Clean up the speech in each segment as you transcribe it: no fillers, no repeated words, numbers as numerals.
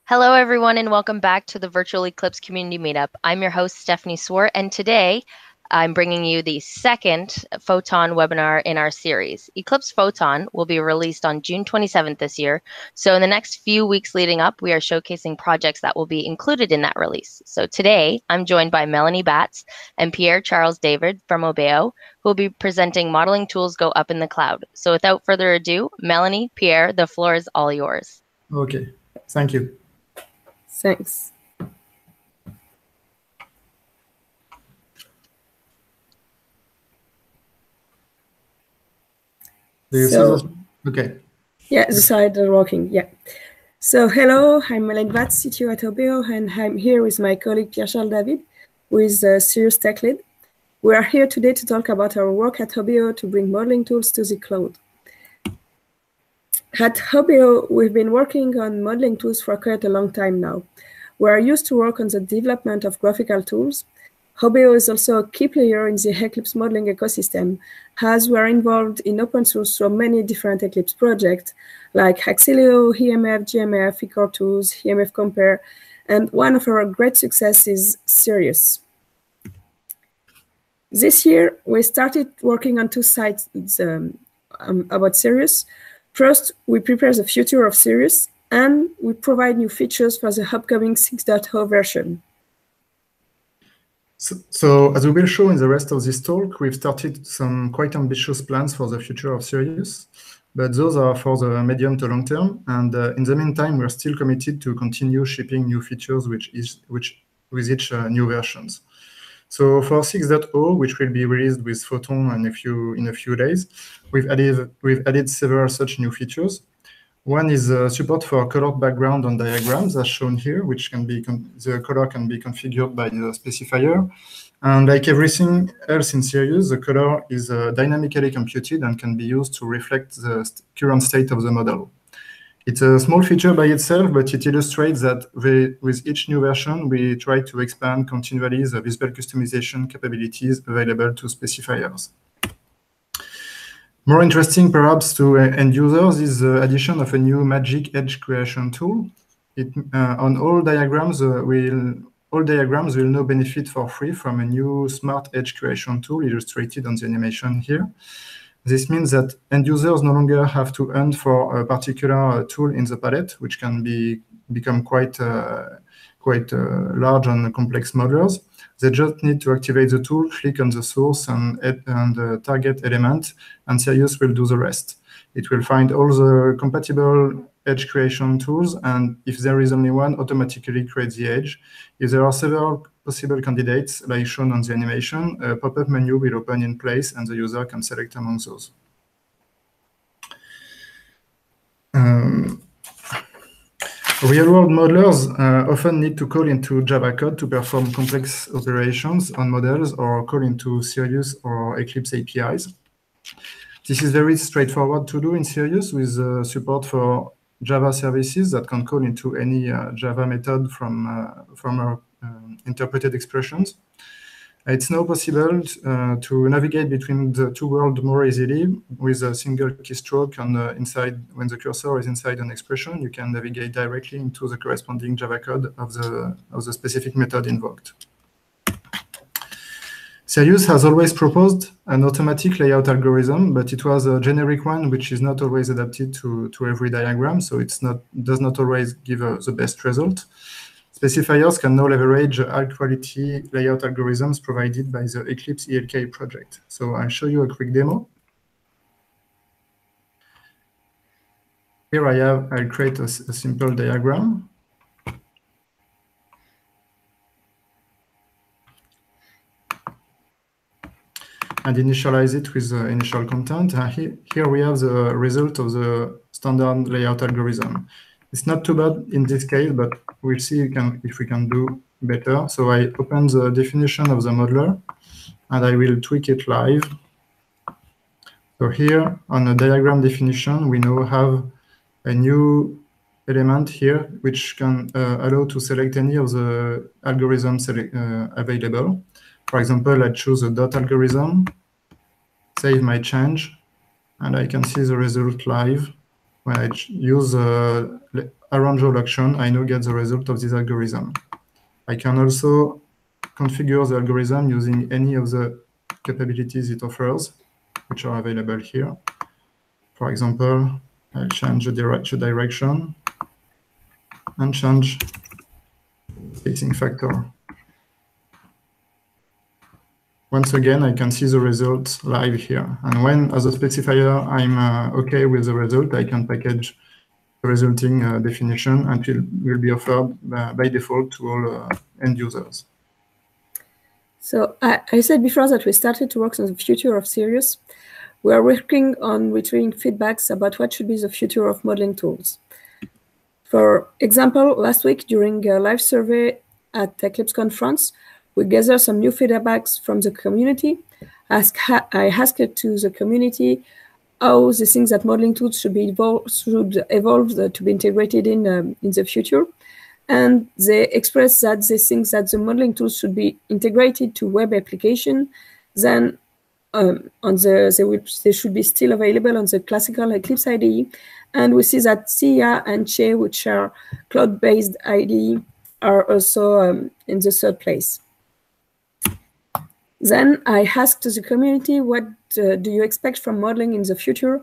Hello, everyone, and welcome back to the Virtual Eclipse Community Meetup. I'm your host, Stephanie Swart, and today I'm bringing you the second Photon webinar in our series. Eclipse Photon will be released on June 27th this year. So in the next few weeks leading up, we are showcasing projects that will be included in that release. So today, I'm joined by Melanie Batts and Pierre Charles David from Obeo, who will be presenting Modeling Tools Go Up in the Cloud. So without further ado, Melanie, Pierre, the floor is all yours. Okay, thank you. Thanks. Okay. Yeah, the slides are working. Yeah. So hello, I'm Melanie Batts, CTO at Obeo, and I'm here with my colleague Pierre Charles David, who is Sirius Tech Lead. We are here today to talk about our work at Obeo to bring modeling tools to the cloud. At Obeo, we've been working on modeling tools for quite a long time now. We are used to work on the development of graphical tools. Obeo is also a key player in the Eclipse modeling ecosystem, as we are involved in open source from many different Eclipse projects, like Axelio, EMF, GMF, Ecor Tools, EMF Compare, and one of our great successes is Sirius. This year, we started working on two sites about Sirius. First, we prepare the future of Sirius, and we provide new features for the upcoming 6.0 version. So, as we will show in the rest of this talk, we've started some quite ambitious plans for the future of Sirius, but those are for the medium to long term. And in the meantime, we're still committed to continue shipping new features with each new versions. So for 6.0, which will be released with Photon in a few days, we've added several such new features. One is support for colored background on diagrams, as shown here, which can be the color can be configured by the specifier. And like everything else in Sirius, the color is dynamically computed and can be used to reflect the current state of the model. It's a small feature by itself, but it illustrates that with each new version, we try to expand continually the visible customization capabilities available to specifiers. More interesting, perhaps, to end users is the addition of a new magic edge creation tool. On all diagrams will now benefit for free from a new smart edge creation tool illustrated on the animation here. This means that end users no longer have to hunt for a particular tool in the palette, which can become quite large and complex modelers. They just need to activate the tool, click on the source and the target element, and Sirius will do the rest. It will find all the compatible edge creation tools, and if there is only one, automatically create the edge. If there are several possible candidates, like shown on the animation, a pop-up menu will open in place, and the user can select among those. Real-world modelers often need to call into Java code to perform complex operations on models or call into Sirius or Eclipse APIs. This is very straightforward to do in Sirius with support for Java services that can call into any Java method from our interpreted expressions. It's now possible to navigate between the two worlds more easily with a single keystroke inside. When the cursor is inside an expression, you can navigate directly into the corresponding Java code of the specific method invoked. Sirius has always proposed an automatic layout algorithm, but it was a generic one which is not always adapted to every diagram, so does not always give the best result. Specifiers can now leverage high-quality layout algorithms provided by the Eclipse ELK project. So I'll show you a quick demo. Here I'll create a simple diagram. And initialize it with the initial content. Here we have the result of the standard layout algorithm. It's not too bad in this case, but we'll see if we can do better. So I open the definition of the modeler, and I will tweak it live. So here, on the diagram definition, we now have a new element here, which can allow to select any of the algorithms available. For example, I choose a dot algorithm, save my change, and I can see the result live. When I use arrange-all action, I now get the result of this algorithm. I can also configure the algorithm using any of the capabilities it offers, which are available here. For example, I'll change the direction and change spacing factor. Once again, I can see the results live here. And when, as a specifier, I'm OK with the result, I can package the resulting definition, and it will be offered by default to all end users. So I said before that we started to work on the future of Sirius. We are working on retrieving feedbacks about what should be the future of modeling tools. For example, last week during a live survey at Eclipse Conference, we gathered some new feedbacks from the community. I asked to the community how the things that modeling tools should evolve to be integrated in the future. And they expressed that they think that the modeling tools should be integrated to web application. Then they should be still available on the classical Eclipse IDE. And we see that Theia and Che, which are cloud-based IDE, are also in the third place. Then I asked the community, what do you expect from modeling in the future?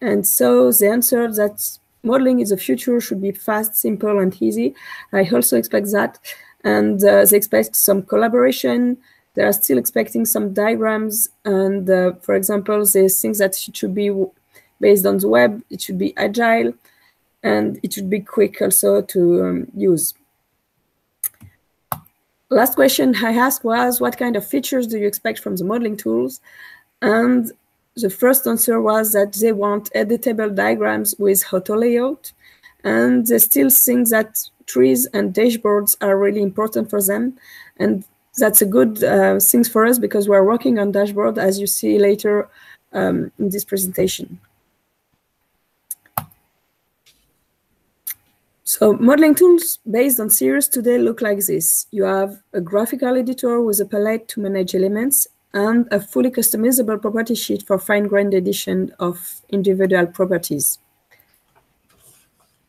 And so they answered that modeling in the future should be fast, simple, and easy. I also expect that. And they expect some collaboration. They are still expecting some diagrams. And for example, they think that it should be based on the web. It should be agile. And it should be quick also to use. Last question I asked was, what kind of features do you expect from the modeling tools? And the first answer was that they want editable diagrams with auto layout. And they still think that trees and dashboards are really important for them. And that's a good thing for us because we're working on dashboard, as you see later in this presentation. So modeling tools based on Sirius today look like this. You have a graphical editor with a palette to manage elements and a fully customizable property sheet for fine-grained edition of individual properties.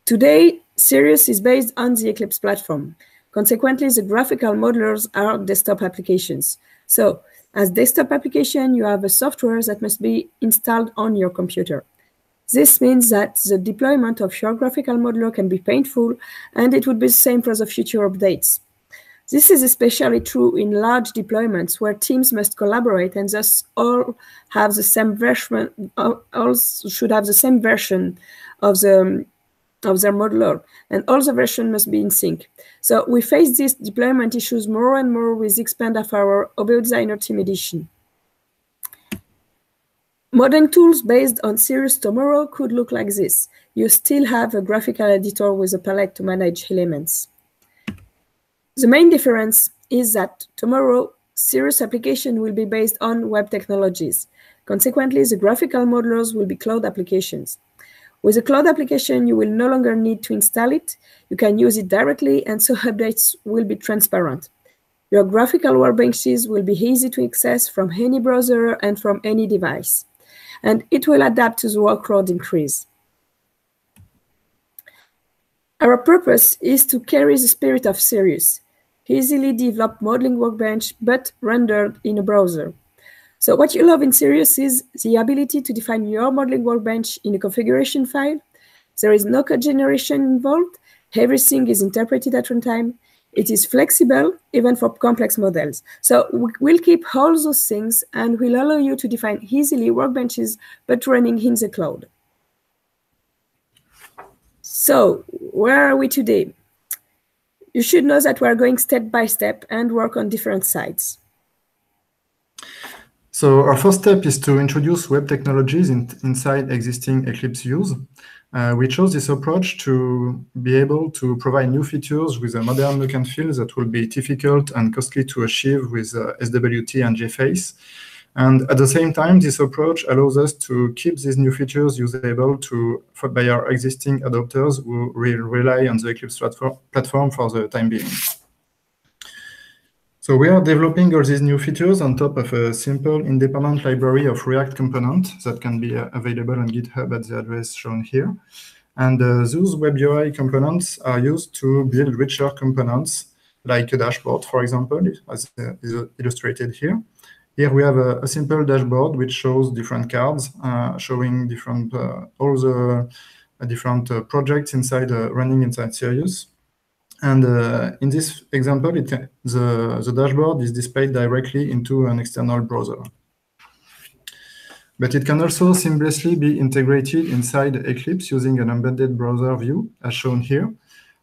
Today, Sirius is based on the Eclipse platform. Consequently, the graphical modelers are desktop applications. So as desktop application, you have a software that must be installed on your computer. This means that the deployment of your graphical modeler can be painful, and it would be the same for the future updates. This is especially true in large deployments where teams must collaborate and thus all have the same version, all should have the same version of their modeler, and all the versions must be in sync. So we face these deployment issues more and more with the expand of our Obeo Designer Team Edition. Modeling tools based on Sirius tomorrow could look like this. You still have a graphical editor with a palette to manage elements. The main difference is that tomorrow, Sirius application will be based on web technologies. Consequently, the graphical modelers will be cloud applications. With a cloud application, you will no longer need to install it. You can use it directly, and so updates will be transparent. Your graphical workbenches will be easy to access from any browser and from any device. And it will adapt to the workload increase. Our purpose is to carry the spirit of Sirius, easily developed modeling workbench, but rendered in a browser. So what you love in Sirius is the ability to define your modeling workbench in a configuration file. There is no code generation involved. Everything is interpreted at runtime. It is flexible, even for complex models. So we'll keep all those things and will allow you to define easily workbenches, but running in the cloud. So where are we today? You should know that we're going step by step and work on different sites. So our first step is to introduce web technologies inside existing Eclipse views. We chose this approach to be able to provide new features with a modern look and feel that will be difficult and costly to achieve with SWT and JFace. And at the same time, this approach allows us to keep these new features usable by our existing adopters who will rely on the Eclipse platform for the time being. So we are developing all these new features on top of a simple independent library of React components that can be available on GitHub at the address shown here. And those web UI components are used to build richer components, like a dashboard, for example, as is illustrated here. Here we have a simple dashboard which shows different cards, showing different all the different projects inside running inside Sirius. And in this example, the dashboard is displayed directly into an external browser. But it can also seamlessly be integrated inside Eclipse using an embedded browser view, as shown here.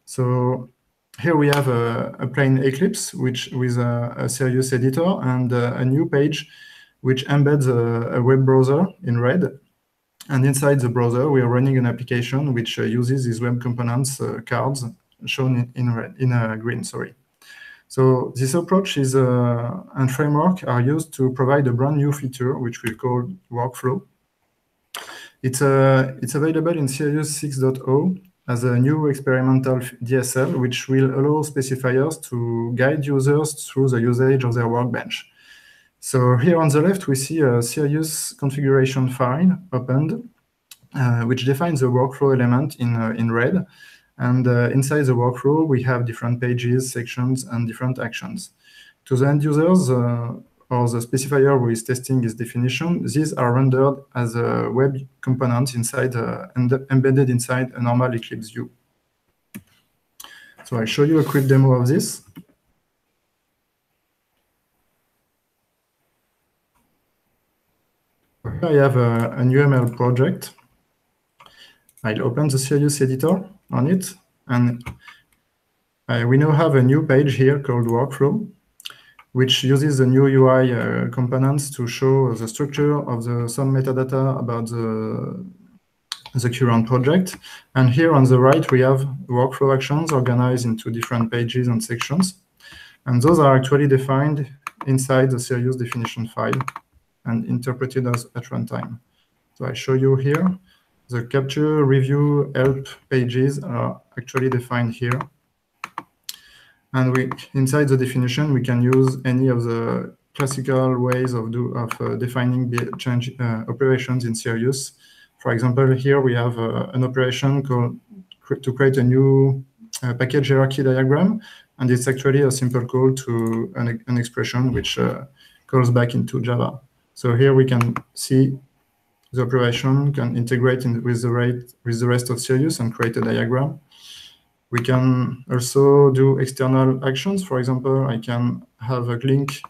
So here we have a plain Eclipse, with a Sirius editor and a new page which embeds a web browser in red. And inside the browser, we are running an application which uses these web components cards shown in red, in green, sorry. So this approach is and framework are used to provide a brand new feature, which we call workflow. It's available in Sirius 6.0 as a new experimental DSL, which will allow specifiers to guide users through the usage of their workbench. So here on the left, we see a Sirius configuration file opened, which defines the workflow element in red. And inside the workflow, we have different pages, sections, and different actions. To the end users or the specifier who is testing this definition, these are rendered as a web component inside and embedded inside a normal Eclipse view. So I'll show you a quick demo of this. Here I have an UML project. I'll open the Sirius editor on it, and we now have a new page here called Workflow, which uses the new UI components to show the structure of some metadata about the current project. And here on the right, we have workflow actions organized into different pages and sections. And those are actually defined inside the Sirius definition file and interpreted at runtime. So I show you here. The capture, review, help pages are actually defined here. And inside the definition, we can use any of the classical ways of defining change operations in Sirius. For example, here we have an operation called to create a new package hierarchy diagram. And it's actually a simple call to an expression which calls back into Java. So here we can see the operation can integrate with the rest of Sirius and create a diagram. We can also do external actions. For example, I can have a link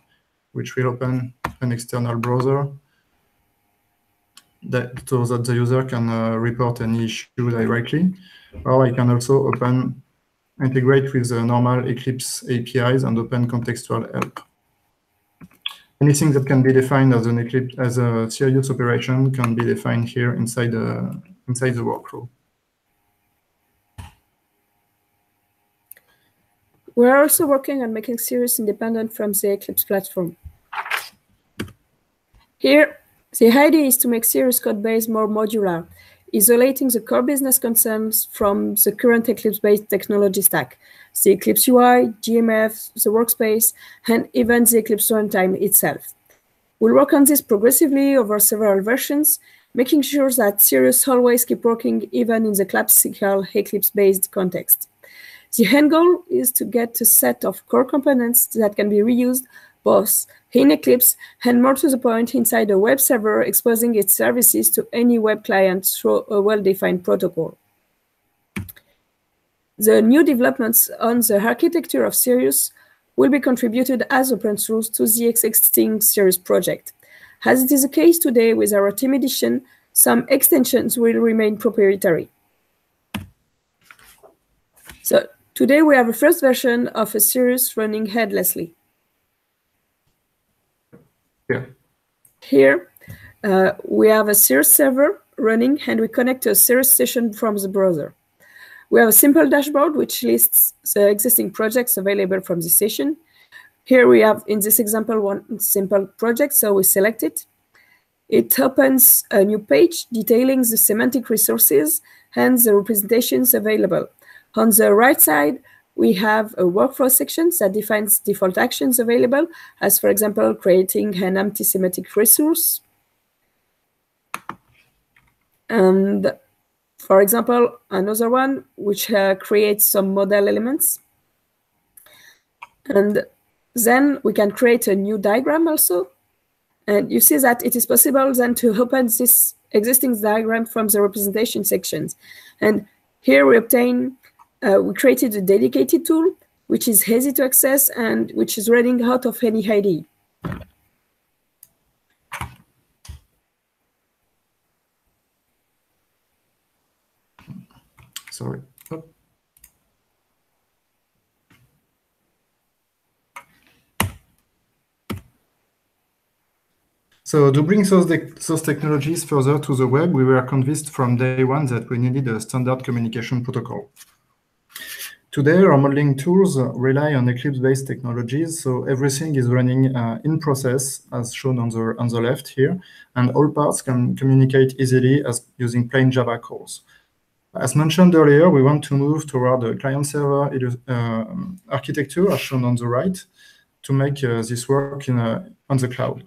which will open an external browser so that the user can report any issue directly. Or I can also integrate with the normal Eclipse APIs and open contextual help. Anything that can be defined as a Sirius operation can be defined here inside the workflow. We're also working on making Sirius independent from the Eclipse platform. Here, the idea is to make Sirius code base more modular, isolating the core business concerns from the current Eclipse-based technology stack, the Eclipse UI, GMF, the workspace, and even the Eclipse runtime itself. We'll work on this progressively over several versions, making sure that Sirius always keep working even in the classical Eclipse-based context. The end goal is to get a set of core components that can be reused both in Eclipse and, more to the point, inside a web server exposing its services to any web client through a well-defined protocol. The new developments on the architecture of Sirius will be contributed as open source to the existing Sirius project. As it is the case today with our team edition, some extensions will remain proprietary. So today we have a first version of a Sirius running headlessly. Yeah. Here we have a Sirius server running, and we connect to a Sirius session from the browser. We have a simple dashboard which lists the existing projects available from the session. Here we have, in this example, one simple project, so we select it. It opens a new page detailing the semantic resources and the representations available. On the right side, we have a workflow section that defines default actions available, as for example, creating an empty semantic resource. And for example, another one which creates some model elements. And then we can create a new diagram also. And you see that it is possible then to open this existing diagram from the representation sections. And here we created a dedicated tool, which is easy to access and which is running out of any IDE. Sorry. Oh. So to bring those technologies further to the web, we were convinced from day one that we needed a standard communication protocol. Today, our modeling tools rely on Eclipse-based technologies, so everything is running in process, as shown on the left here, and all parts can communicate easily as using plain Java calls. As mentioned earlier, we want to move toward a client-server architecture, as shown on the right, to make this work on the cloud.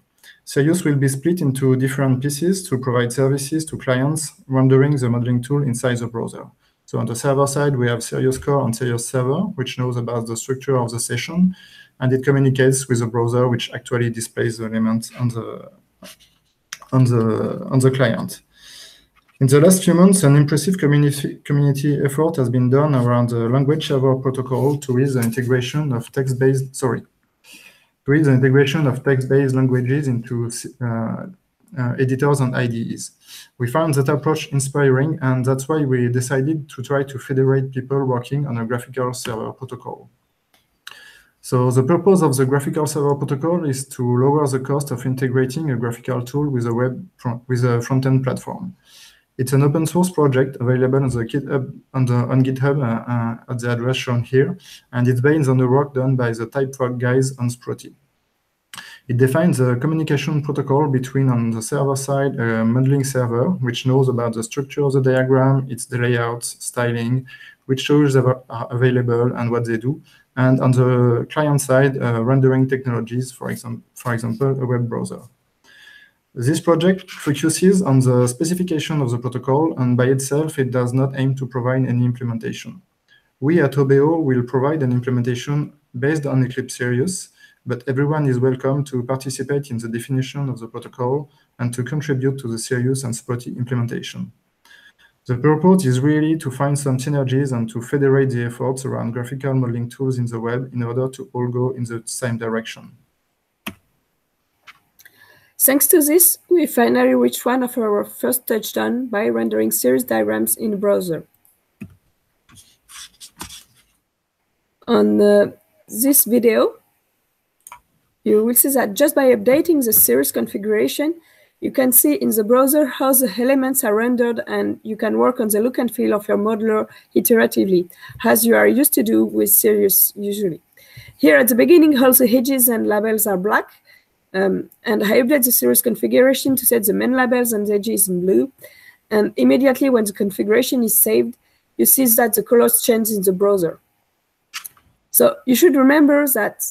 Sirius will be split into different pieces to provide services to clients rendering the modeling tool inside the browser. So on the server side, we have Sirius Core and Sirius Server, which knows about the structure of the session, and it communicates with the browser, which actually displays the elements on the client. In the last few months, an impressive community effort has been done around the language server protocol to ease the integration of text-based languages into editors and IDEs. We found that approach inspiring, and that's why we decided to try to federate people working on a graphical server protocol. So the purpose of the graphical server protocol is to lower the cost of integrating a graphical tool with a front-end platform. It's an open source project available on the GitHub at the address shown here, and it's based on the work done by the Typework guys on Sproti. It defines a communication protocol between, on the server side, a modeling server, which knows about the structure of the diagram, its layouts, styling, which tools are available and what they do, and on the client side, rendering technologies, for example, a web browser. This project focuses on the specification of the protocol, and by itself, it does not aim to provide any implementation. We at Obeo will provide an implementation based on Eclipse Sirius, but everyone is welcome to participate in the definition of the protocol and to contribute to the Sirius and Sproti implementation. The purpose is really to find some synergies and to federate the efforts around graphical modeling tools in the web in order to all go in the same direction. Thanks to this, we finally reached one of our first touchdown by rendering Sirius diagrams in the browser. On this video, you will see that just by updating the Sirius configuration, you can see in the browser how the elements are rendered, and you can work on the look and feel of your modeler iteratively, as you are used to do with Sirius usually. Here at the beginning, all the edges and labels are black, and I update the Sirius configuration to set the main labels and the edges in blue. And immediately when the configuration is saved, you see that the colors change in the browser. So you should remember that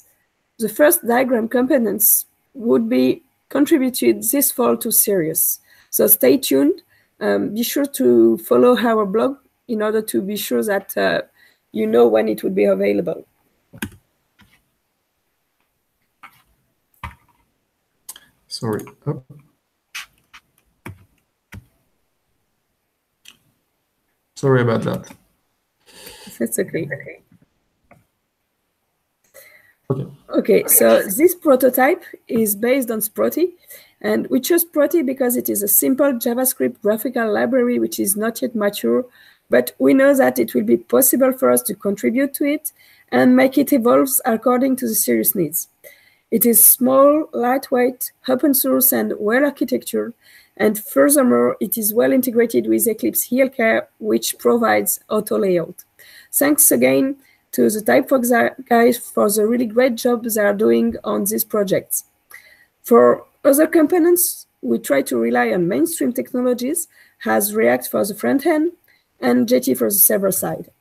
the first diagram components would be contributed this fall to Sirius. So stay tuned. Be sure to follow our blog in order to be sure that you know when it would be available. Sorry. Oh. Sorry about that. That's okay. Okay, so this prototype is based on Sproti, and we chose Sproti because it is a simple JavaScript graphical library which is not yet mature, but we know that it will be possible for us to contribute to it and make it evolve according to the Sirius needs. It is small, lightweight, open source, and well architectured, and furthermore, it is well integrated with Eclipse ELK, which provides auto layout. Thanks again to the Typework guys for the really great job they are doing on these projects. For other components, we try to rely on mainstream technologies, as React for the front end and JT for the server side.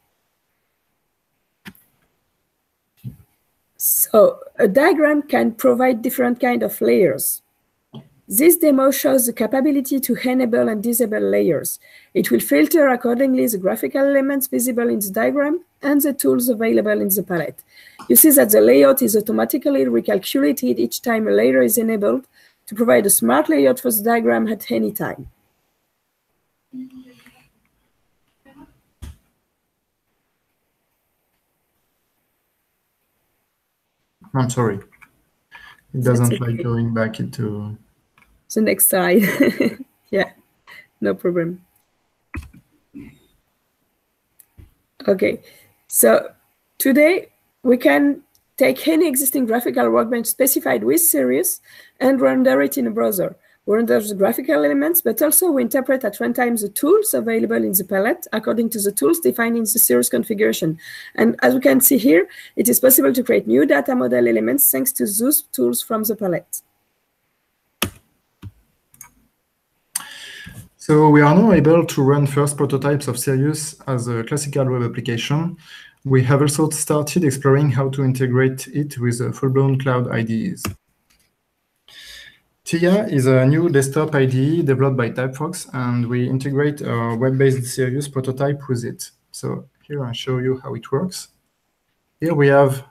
So a diagram can provide different kinds of layers. This demo shows the capability to enable and disable layers. It will filter accordingly the graphical elements visible in the diagram and the tools available in the palette. You see that the layout is automatically recalculated each time a layer is enabled to provide a smart layout for the diagram at any time. I'm sorry. It doesn't like going back into the next slide. Yeah, no problem. Okay, so today we can take any existing graphical workbench specified with Sirius and render it in a browser. We render the graphical elements, but also we interpret at runtime the tools available in the palette according to the tools defined in the Sirius configuration. And as we can see here, it is possible to create new data model elements thanks to those tools from the palette. So we are now able to run first prototypes of Sirius as a classical web application. We have also started exploring how to integrate it with full-blown cloud IDEs. Theia is a new desktop IDE developed by Typefox, and we integrate a web-based Sirius prototype with it. So here I show you how it works. Here we have,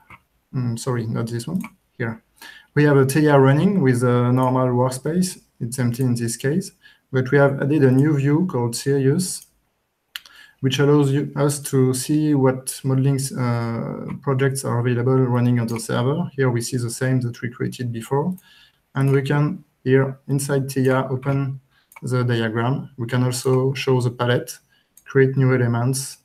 sorry, not this one, here. We have a Theia running with a normal workspace. It's empty in this case. But we have added a new view called Sirius, which allows us to see what modeling projects are available running on the server. Here we see the same that we created before. And we can, here inside Theia, open the diagram. We can also show the palette, create new elements,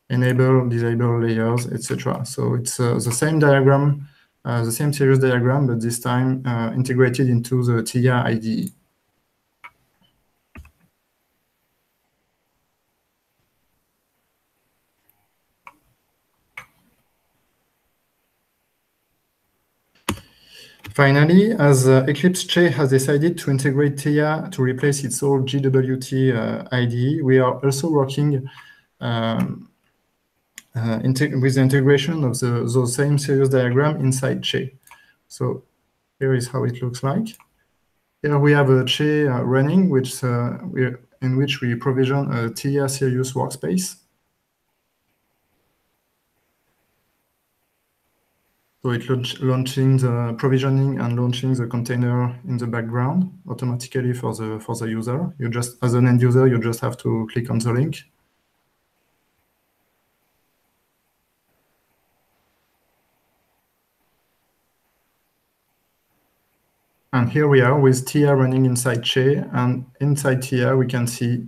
enable, disable layers, etc. So it's the same diagram, the same Sirius diagram, but this time integrated into the Theia IDE. Finally, as Eclipse Che has decided to integrate Theia to replace its old GWT IDE, we are also working with the integration of those same Sirius diagram inside Che. So here is how it looks like. Here we have a Che running, in which we provision a Theia Sirius workspace. So it launching the provisioning and launching the container in the background automatically for the user. You just, as an end user, you just have to click on the link. And here we are with Theia running inside Che, and inside Theia we can see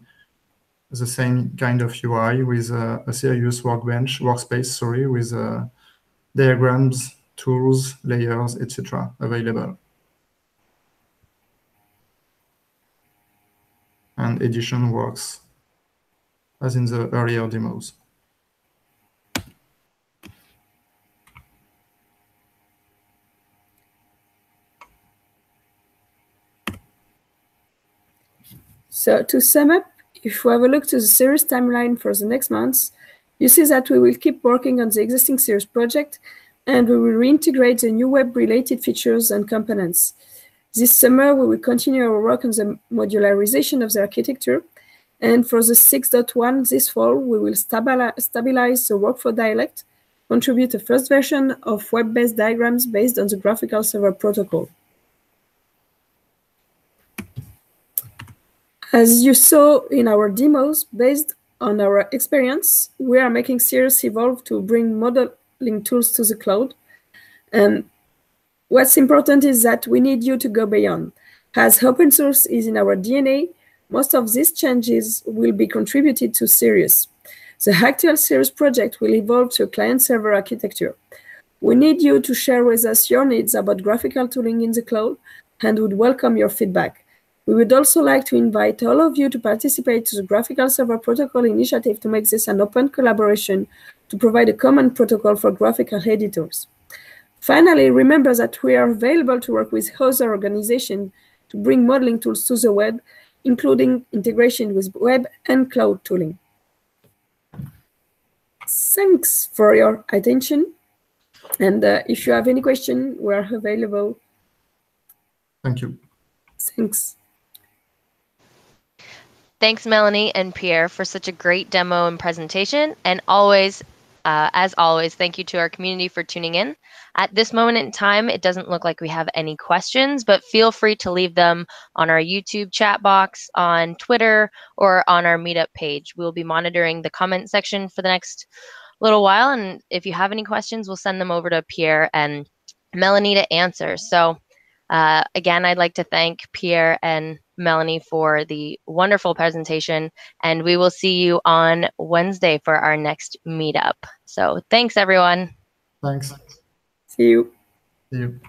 the same kind of UI with a Sirius workspace, with diagrams, tools, layers, etc. available. And edition works as in the earlier demos. So to sum up, if we have a look to the Sirius timeline for the next months, you see that we will keep working on the existing Sirius project, and we will reintegrate the new web-related features and components. This summer, we will continue our work on the modularization of the architecture, and for the 6.1 this fall, we will stabilize the workflow dialect, contribute a first version of web-based diagrams based on the graphical server protocol. As you saw in our demos, based on our experience, we are making Sirius evolve to bring modeling tools to the cloud. And what's important is that we need you to go beyond. As open source is in our DNA, most of these changes will be contributed to Sirius. The actual Sirius project will evolve to a client-server architecture. We need you to share with us your needs about graphical tooling in the cloud, and would welcome your feedback. We would also like to invite all of you to participate to the Graphical Server Protocol initiative to make this an open collaboration to provide a common protocol for graphical editors. Finally, remember that we are available to work with other organizations to bring modeling tools to the web, including integration with web and cloud tooling. Thanks for your attention. And if you have any question, we are available. Thank you. Thanks. Thanks, Melanie and Pierre, for such a great demo and presentation. And always, as always, thank you to our community for tuning in. At this moment in time, it doesn't look like we have any questions, but feel free to leave them on our YouTube chat box, on Twitter, or on our Meetup page. We'll be monitoring the comment section for the next little while. And if you have any questions, we'll send them over to Pierre and Melanie to answer. So again, I'd like to thank Pierre and Melanie for the wonderful presentation, and we will see you on Wednesday for our next meetup. So thanks, everyone. Thanks. See you. See you.